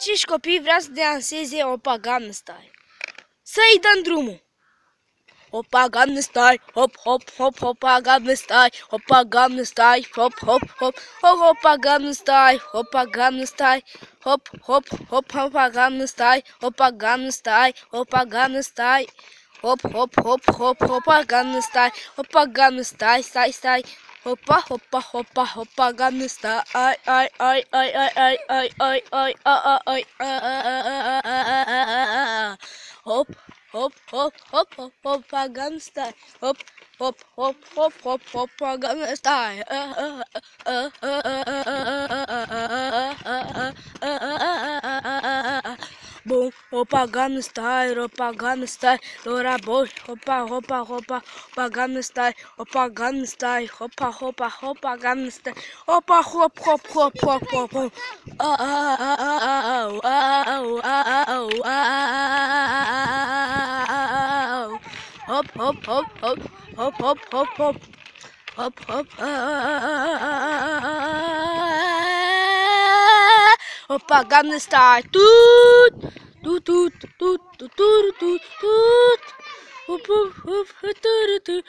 Acești copii vrea să danseze Opa Gangnam Style. Să-i dăm drumul! Opa Gangnam Style, hop hop hop, Opa Gangnam Style, Opa Gangnam Style, hop hop hop, Opa Gangnam Style, Opa Gangnam Style, hop hop hop, Opa Gangnam Style, Opa Gangnam Style, Opa Gangnam Style, hop hop hop hop, Opa Gangnam Style, Opa Gangnam Style, stai stai. Hoppa hoppa hoppa hoppa Gangnam Style, ai ai ai ai ai ai ai ai ai ai. Hop hop hop hop hop hoppa Gangnam Style, hop hop hop hop hop hoppa Gangnam Style. Boom, Opa Gangnam Style, Opa Gangnam Style, Dora boy, hoppa hoppa hoppa, Opa Gangnam Style, Opa Gangnam Style, hoppa hoppa hoppa Gangnam Style, hoppa hop hop hop hop hop hop. Hop hop hop hop hop hop hop hop hop hop. Opa Gangnam Style, toot toot toot toot toot toot toot toot. Hop hop hop toot toot toot.